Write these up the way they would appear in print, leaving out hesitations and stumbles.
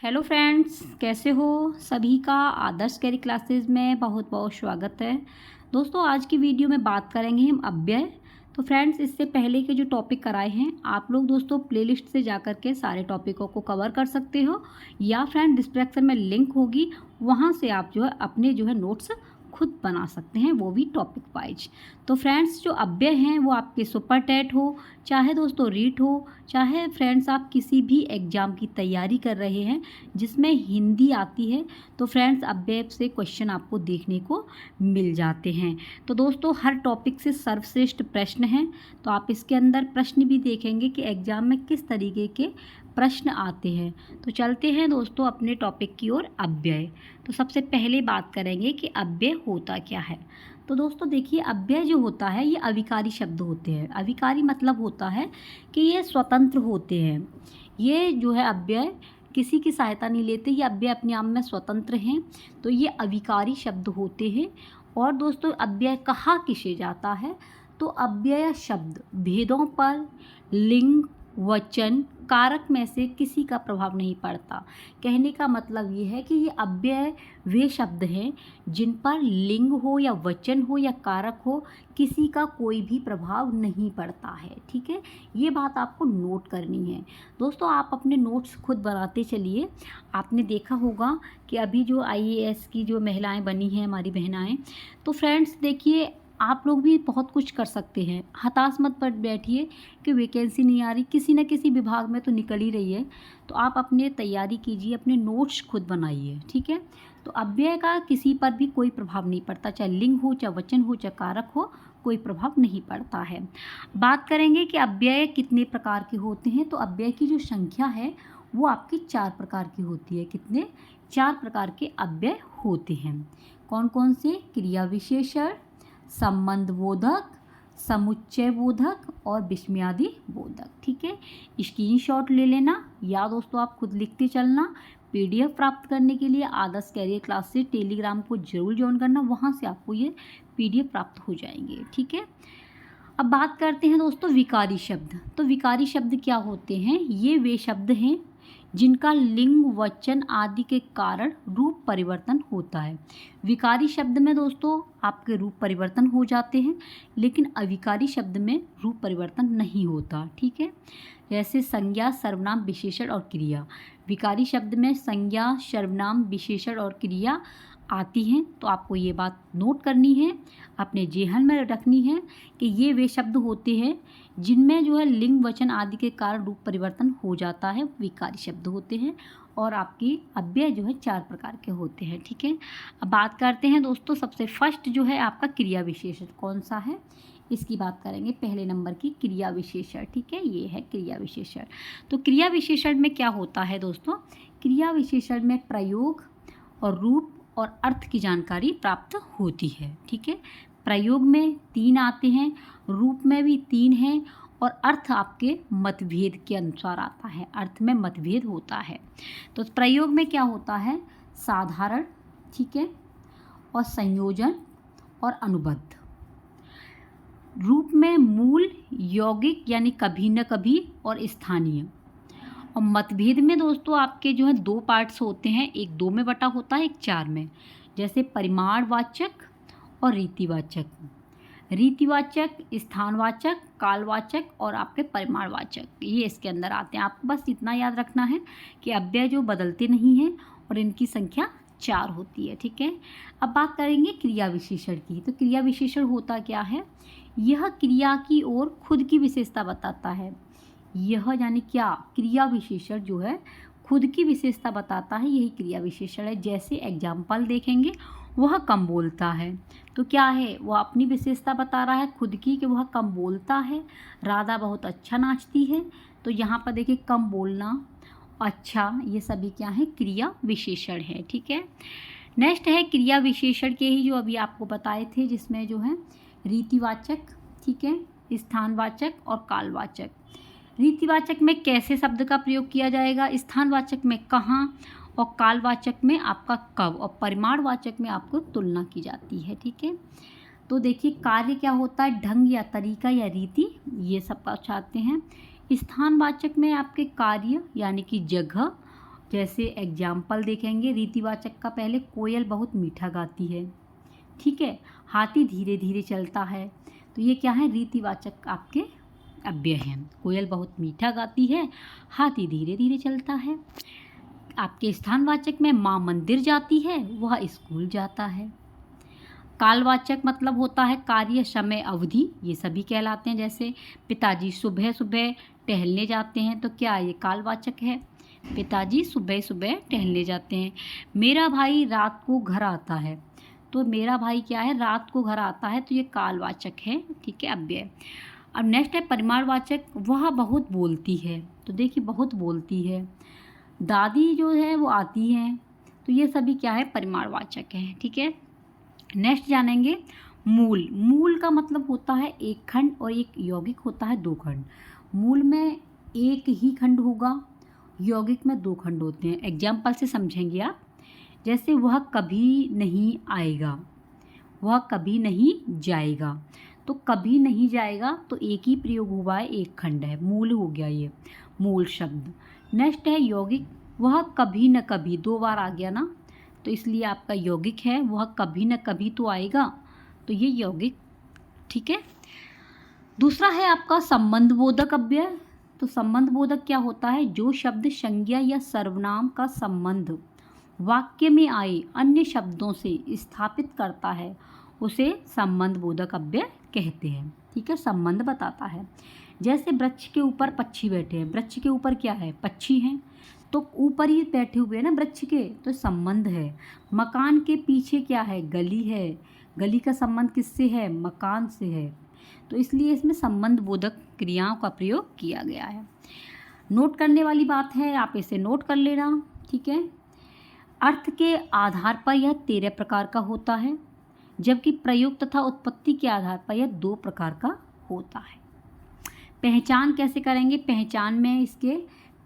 Hello friends, कैसे हो? सभी का आदर्श कैरी क्लासेस में बहुत बहुत स्वागत है। दोस्तों, आज की वीडियो में बात करेंगे हम अव्यय। तो फ्रेंड्स, इससे पहले के जो टॉपिक कराए हैं आप लोग दोस्तों प्लेलिस्ट से जा कर के सारे टॉपिकों को कवर कर सकते हो, या फ्रेंड डिस्क्रिप्शन में लिंक होगी, वहाँ से आप जो है अपने नोट्स खुद बना सकते हैं, वो भी टॉपिक वाइज। तो फ्रेंड्स, जो अव्यय हैं वो आपके सुपर टेट हो, चाहे दोस्तों रीट हो, चाहे फ्रेंड्स आप किसी भी एग्ज़ाम की तैयारी कर रहे हैं जिसमें हिंदी आती है, तो फ्रेंड्स अव्यय से क्वेश्चन आपको देखने को मिल जाते हैं। तो दोस्तों, हर टॉपिक से सर्वश्रेष्ठ प्रश्न हैं, तो आप इसके अंदर प्रश्न भी देखेंगे कि एग्ज़ाम में किस तरीके के प्रश्न आते हैं। तो चलते हैं दोस्तों अपने टॉपिक की ओर, अव्यय। तो सबसे पहले बात करेंगे कि अव्यय होता क्या है। तो दोस्तों देखिए, अव्यय जो होता है ये अविकारी शब्द होते हैं। अविकारी मतलब होता है कि ये स्वतंत्र होते हैं। ये जो है अव्यय किसी की सहायता नहीं लेते, ये अव्यय अपने आप में स्वतंत्र हैं, तो ये अविकारी शब्द होते हैं। और दोस्तों, अव्यय कहा किसे जाता है? तो अव्यय शब्द भेदों पर लिंग, वचन, कारक में से किसी का प्रभाव नहीं पड़ता। कहने का मतलब ये है कि ये अव्यय वे शब्द हैं जिन पर लिंग हो या वचन हो या कारक हो, किसी का कोई भी प्रभाव नहीं पड़ता है। ठीक है, ये बात आपको नोट करनी है। दोस्तों, आप अपने नोट्स खुद बनाते चलिए। आपने देखा होगा कि अभी जो IAS की जो महिलाएं बनी हैं, हमारी बहनाएं, तो फ्रेंड्स देखिए, आप लोग भी बहुत कुछ कर सकते हैं। हताश मत पर बैठिए कि वैकेंसी नहीं आ रही, किसी न किसी विभाग में तो निकल ही रही है। तो आप अपने तैयारी कीजिए, अपने नोट्स खुद बनाइए। ठीक है, तो अव्यय का किसी पर भी कोई प्रभाव नहीं पड़ता, चाहे लिंग हो, चाहे वचन हो, चाहे कारक हो, कोई प्रभाव नहीं पड़ता है। बात करेंगे कि अव्यय कितने प्रकार के होते हैं। तो अव्यय की जो संख्या है वो आपकी 4 प्रकार की होती है। कितने? 4 प्रकार के अव्यय होते हैं। कौन कौन से? क्रिया विशेषण, संबंध बोधक, समुच्चय बोधक और विस्मयादि बोधक। ठीक है, स्क्रीनशॉट ले लेना, या दोस्तों आप खुद लिखते चलना। PDF प्राप्त करने के लिए आदर्श कैरियर क्लास से टेलीग्राम को जरूर ज्वाइन करना, वहाँ से आपको ये PDF प्राप्त हो जाएंगे। ठीक है, अब बात करते हैं दोस्तों विकारी शब्द। तो विकारी शब्द क्या होते हैं? ये वे शब्द हैं जिनका लिंग, वचन आदि के कारण रूप परिवर्तन होता है। विकारी शब्द में दोस्तों आपके रूप परिवर्तन हो जाते हैं, लेकिन अविकारी शब्द में रूप परिवर्तन नहीं होता। ठीक है, जैसे संज्ञा, सर्वनाम, विशेषण और क्रिया। विकारी शब्द में संज्ञा, सर्वनाम, विशेषण और क्रिया आती हैं, तो आपको ये बात नोट करनी है, अपने जेहन में रखनी है कि ये वे शब्द होते हैं जिनमें जो है लिंग, वचन आदि के कारण रूप परिवर्तन हो जाता है, विकारी शब्द होते हैं। और आपकी अव्यय जो है 4 प्रकार के होते हैं। ठीक है, अब बात करते हैं दोस्तों, सबसे फर्स्ट जो है आपका क्रिया विशेषण कौन सा है, इसकी बात करेंगे। पहले नंबर की क्रिया विशेषण। ठीक है, ये है क्रिया विशेषण। तो क्रिया विशेषण में क्या होता है दोस्तों? क्रिया विशेषण में प्रयोग और रूप और अर्थ की जानकारी प्राप्त होती है। ठीक है, प्रयोग में 3 आते हैं, रूप में भी 3 हैं, और अर्थ आपके मतभेद के अनुसार आता है। अर्थ में मतभेद होता है। तो प्रयोग में क्या होता है? साधारण, ठीक है, और संयोजन और अनुबद्ध। रूप में मूल, यौगिक यानी कभी न कभी, और स्थानीय। और मतभेद में दोस्तों आपके जो है 2 पार्ट्स होते हैं, एक 2 में बटा होता है, एक 4 में। जैसे परिमाणवाचक और रीतिवाचक। रीतिवाचक, स्थानवाचक, कालवाचक और आपके परिमाणवाचक, ये इसके अंदर आते हैं। आपको बस इतना याद रखना है कि अव्यय जो बदलते नहीं हैं और इनकी संख्या 4 होती है। ठीक है, अब बात करेंगे क्रिया विशेषण की। तो क्रिया विशेषण होता क्या है? यह क्रिया की ओर खुद की विशेषता बताता है। यह यानी क्या? क्रिया विशेषण जो है खुद की विशेषता बताता है, यही क्रिया विशेषण है। जैसे एग्जाम्पल देखेंगे, वह कम बोलता है, तो क्या है? वह अपनी विशेषता बता रहा है खुद की कि वह कम बोलता है। राधा बहुत अच्छा नाचती है, तो यहाँ पर देखिए कम बोलना, अच्छा, ये सभी क्या है? क्रिया विशेषण है। ठीक है, नेक्स्ट है क्रिया विशेषण के ही जो अभी आपको बताए थे, जिसमें जो है रीतिवाचक, ठीक है, स्थानवाचक और कालवाचक। रीतिवाचक में कैसे शब्द का प्रयोग किया जाएगा, स्थानवाचक में कहाँ, और कालवाचक में आपका कब, और परिमाणवाचक में आपको तुलना की जाती है। ठीक है, तो देखिए कार्य क्या होता है? ढंग या तरीका या रीति, ये सब चाहते हैं। स्थानवाचक में आपके कार्य यानी कि जगह, जैसे एग्जाम्पल देखेंगे रीतिवाचक का, पहले कोयल बहुत मीठा गाती है, ठीक है। हाथी धीरे धीरे चलता है, तो ये क्या है, रीतिवाचक आपके अव्यय हैं। कोयल बहुत मीठा गाती है, हाथी धीरे धीरे चलता है। आपके स्थानवाचक में माँ मंदिर जाती है, वह स्कूल जाता है। कालवाचक मतलब होता है कार्य, समय, अवधि, ये सभी कहलाते हैं। जैसे पिताजी सुबह सुबह टहलने जाते हैं, तो क्या ये कालवाचक है, पिताजी सुबह सुबह टहलने जाते हैं। मेरा भाई रात को घर आता है, तो मेरा भाई क्या है, रात को घर आता है, तो ये कालवाचक है, ठीक है, अव्यय। अब नेक्स्ट है परिमाणवाचक, वह बहुत बोलती है, तो देखिए बहुत बोलती है। दादी जो है वो आती हैं, तो ये सभी क्या है, परिमाणवाचक है, ठीक है। नेक्स्ट जानेंगे मूल। मूल का मतलब होता है एक खंड, और एक यौगिक होता है दो खंड। मूल में एक ही खंड होगा, यौगिक में दो खंड होते हैं। एग्जाम्पल से समझेंगे आप। जैसे वह कभी नहीं आएगा, वह कभी नहीं जाएगा, तो कभी नहीं जाएगा तो एक ही प्रयोग हुआ है, एक खंड है, मूल हो गया ये मूल शब्द। नेक्स्ट है यौगिक, वह कभी न कभी, दो बार आ गया ना, तो इसलिए आपका यौगिक है, वह कभी न कभी तो आएगा, तो ये यौगिक, ठीक है। दूसरा है आपका संबंध बोधक अव्यय। तो संबंध बोधक क्या होता है, जो शब्द संज्ञा या सर्वनाम का संबंध वाक्य में आए अन्य शब्दों से स्थापित करता है, उसे संबंध बोधक अव्यय कहते हैं, ठीक है, संबंध बताता है। जैसे वृक्ष के ऊपर पक्षी बैठे हैं, वृक्ष के ऊपर क्या है, पक्षी हैं, तो ऊपर ही बैठे हुए हैं ना वृक्ष के, तो संबंध है। मकान के पीछे क्या है, गली है, गली का संबंध किससे है, मकान से है, तो इसलिए इसमें संबंध बोधक क्रियाओं का प्रयोग किया गया है। नोट करने वाली बात है, आप इसे नोट कर लेना, ठीक है। अर्थ के आधार पर यह 13 प्रकार का होता है, जबकि प्रयोग तथा उत्पत्ति के आधार पर यह 2 प्रकार का होता है। पहचान कैसे करेंगे, पहचान में इसके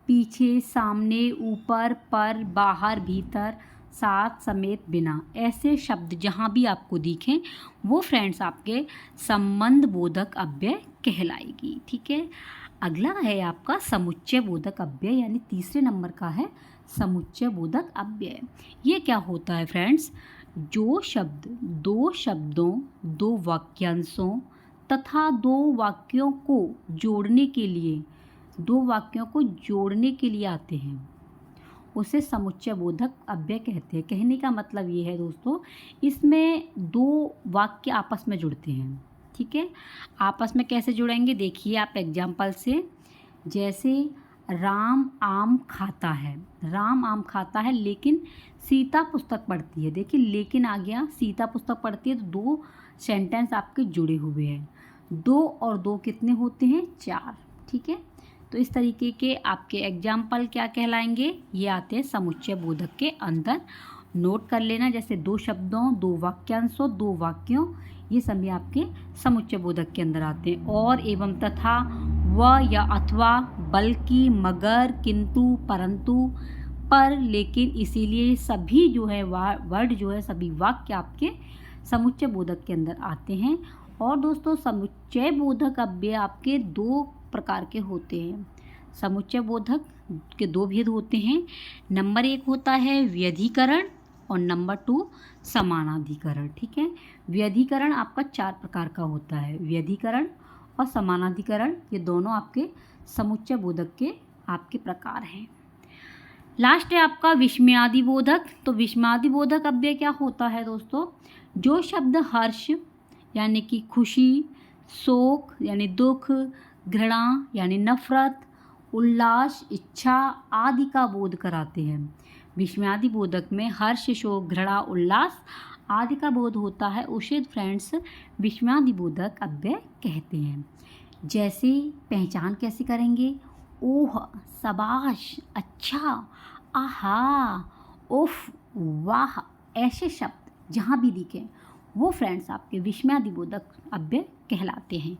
पीछे, सामने, ऊपर, पर, बाहर, भीतर, साथ, समेत, बिना, ऐसे शब्द जहाँ भी आपको दिखें वो फ्रेंड्स आपके संबंध बोधक अव्यय कहलाएगी, ठीक है। अगला है आपका समुच्चय बोधक अव्यय, यानी तीसरे नंबर का है समुच्चय बोधक अव्यय। ये क्या होता है फ्रेंड्स, जो शब्द दो शब्दों, दो वाक्यांशों तथा दो वाक्यों को जोड़ने के लिए, दो वाक्यों को जोड़ने के लिए आते हैं, उसे समुच्चय बोधक अव्यय कहते हैं। कहने का मतलब ये है दोस्तों, इसमें दो वाक्य आपस में जुड़ते हैं, ठीक है। आपस में कैसे जुड़ेंगे, देखिए आप एग्जाम्पल से। जैसे राम आम खाता है, राम आम खाता है लेकिन सीता पुस्तक पढ़ती है, देखिए लेकिन आ गया, सीता पुस्तक पढ़ती है, तो दो सेंटेंस आपके जुड़े हुए हैं। 2 और 2 कितने होते हैं, 4, ठीक है। तो इस तरीके के आपके एग्जाम्पल क्या कहलाएंगे, ये आते हैं समुच्चय बोधक के अंदर। नोट कर लेना, जैसे 2 शब्दों, 2 वाक्यांशों, 2 वाक्यों, ये सभी आपके समुच्चय बोधक के अंदर आते हैं। और, एवं, तथा, व या अथवा, बल्कि, मगर, किंतु, परंतु, पर, लेकिन, इसीलिए, सभी जो है वर्ड जो है, सभी वाक्य आपके समुच्चय बोधक के अंदर आते हैं। और दोस्तों समुच्चय बोधक अव्यय आपके 2 प्रकार के होते हैं। समुच्चय बोधक के 2 भेद होते हैं। नंबर 1 होता है व्यधिकरण और नंबर 2 समानाधिकरण, ठीक है। व्यधिकरण आपका 4 प्रकार का होता है, व्यधिकरण और समानाधिकरण, ये दोनों आपके समुच्चय बोधक के आपके प्रकार हैं। लास्ट है आपका विस्मयादि बोधक। तो विस्मयादि बोधक अव्यय क्या होता है दोस्तों, जो शब्द हर्ष यानी कि खुशी, शोक यानी दुख, घृणा यानी नफरत, उल्लास, इच्छा आदि का बोध कराते हैं। विस्मयादि बोधक में हर्ष, शोक, घृणा, उल्लास आदि का बोध होता है, उसे फ्रेंड्स विस्मयादि बोधक अव्यय कहते हैं। जैसे पहचान कैसे करेंगे, ओह, शाबाश, अच्छा, आहा, उफ, वाह, ऐसे शब्द जहाँ भी दिखें वो फ्रेंड्स आपके विस्मयादि बोधक अव्यय कहलाते हैं।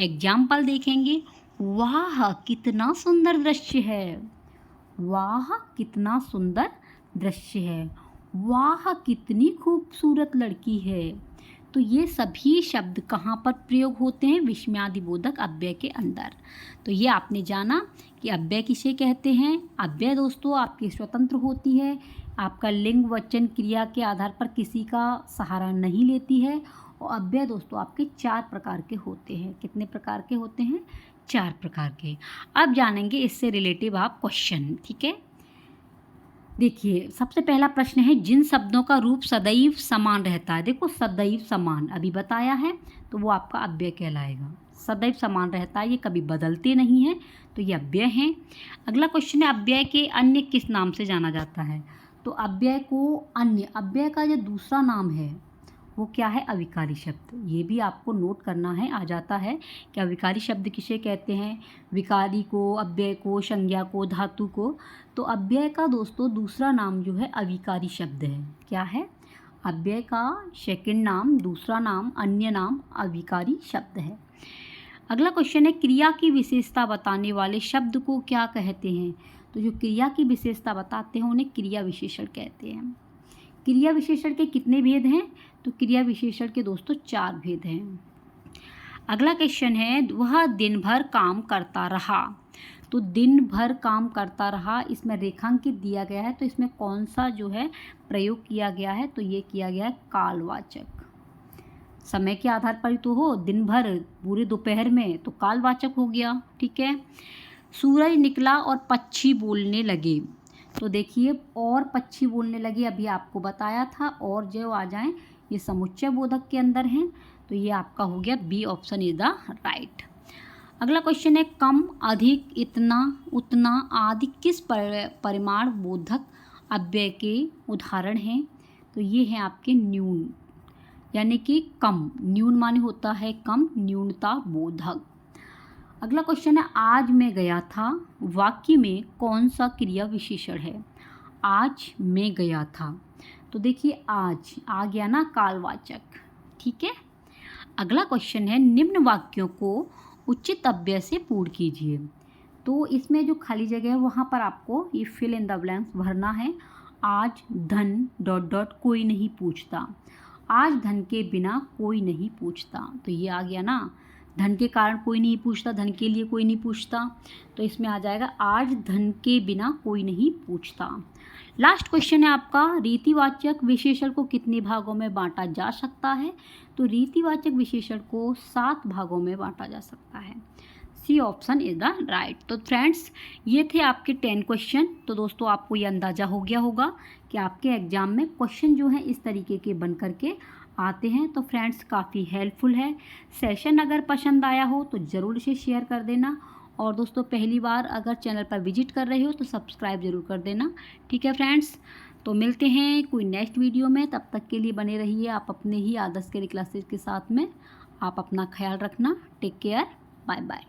एग्जाम्पल देखेंगे, वाह कितना सुंदर दृश्य है, वाह कितना सुंदर दृश्य है, वाह कितनी खूबसूरत लड़की है, तो ये सभी शब्द कहाँ पर प्रयोग होते हैं? विस्मयादिबोधक अव्यय के अंदर। तो ये आपने जाना कि अव्यय किसे कहते हैं। अव्यय दोस्तों आपकी स्वतंत्र होती है, आपका लिंग वचन क्रिया के आधार पर किसी का सहारा नहीं लेती है। और अव्यय दोस्तों आपके 4 प्रकार के होते हैं। कितने प्रकार के होते हैं? 4 प्रकार के। अब जानेंगे इससे रिलेटिव आप क्वेश्चन, ठीक है। देखिए सबसे पहला प्रश्न है, जिन शब्दों का रूप सदैव समान रहता है। देखो सदैव समान अभी बताया है, तो वो आपका अव्यय कहलाएगा। सदैव समान रहता है, ये कभी बदलते नहीं है, तो ये अव्यय हैं। अगला क्वेश्चन है, अव्यय के अन्य किस नाम से जाना जाता है? तो अव्यय को अन्य, अव्यय का जो दूसरा नाम है वो क्या है? अविकारी शब्द। ये भी आपको नोट करना है, आ जाता है कि अविकारी शब्द किसे कहते हैं? विकारी को, अव्यय को, संज्ञा को, धातु को। तो अव्यय का दोस्तों दूसरा नाम जो है अविकारी शब्द है। क्या है? अव्यय का सेकंड नाम, दूसरा नाम, अन्य नाम अविकारी शब्द है। अगला क्वेश्चन है, क्रिया की विशेषता बताने वाले शब्द को क्या कहते हैं? तो जो क्रिया की विशेषता बताते हैं उन्हें क्रिया विशेषण कहते हैं। क्रिया विशेषण के कितने भेद हैं? तो क्रिया विशेषण के दोस्तों 4 भेद हैं। अगला क्वेश्चन है, वह दिन भर काम करता रहा। तो दिन भर काम करता रहा, इसमें रेखांकित दिया गया है, तो इसमें कौन सा जो है प्रयोग किया गया है? तो ये किया गया है कालवाचक। समय के आधार पर तो हो, दिन भर पूरे दोपहर में, तो कालवाचक हो गया, ठीक है। सूरज निकला और पक्षी बोलने लगे। तो देखिए और पक्षी बोलने लगे अभी आपको बताया था, और जो आ जाएं ये समुच्चय बोधक के अंदर हैं, तो ये आपका हो गया B option is the right. अगला क्वेश्चन है, कम, अधिक, इतना, उतना आदि किस परिमाण बोधक अव्यय के उदाहरण हैं? तो ये हैं आपके न्यून, यानी कि कम। न्यून माने होता है कम, न्यूनता बोधक। अगला क्वेश्चन है, आज मैं गया था, वाक्य में कौन सा क्रिया विशेषण है? आज मैं गया था, तो देखिए आज आ गया ना कालवाचक, ठीक है। अगला क्वेश्चन है, निम्न वाक्यों को उचित अव्यय से पूर्ण कीजिए। तो इसमें जो खाली जगह है वहाँ पर आपको ये फिल इन द ब्लैंक्स भरना है। आज धन ... कोई नहीं पूछता। आज धन के बिना कोई नहीं पूछता, तो ये आ गया ना, धन के कारण कोई नहीं पूछता, धन के लिए कोई नहीं पूछता, तो इसमें आ जाएगा आज धन के बिना कोई नहीं पूछता। लास्ट क्वेश्चन है आपका, रीतिवाचक विशेषण को कितने भागों में बांटा जा सकता है? तो रीतिवाचक विशेषण को 7 भागों में बांटा जा सकता है। C option is the right. तो फ्रेंड्स ये थे आपके 10 क्वेश्चन। तो दोस्तों आपको ये अंदाज़ा हो गया होगा कि आपके एग्जाम में क्वेश्चन जो हैं इस तरीके के बन करके आते हैं। तो फ्रेंड्स काफ़ी हेल्पफुल है। सेशन अगर पसंद आया हो तो ज़रूर इसे शेयर कर देना, और दोस्तों पहली बार अगर चैनल पर विजिट कर रहे हो तो सब्सक्राइब ज़रूर कर देना, ठीक है फ्रेंड्स। तो मिलते हैं कोई नेक्स्ट वीडियो में, तब तक के लिए बने रहिए आप अपने ही आदर्श केयर क्लासेस के साथ में। आप अपना ख्याल रखना, टेक केयर, बाय बाय।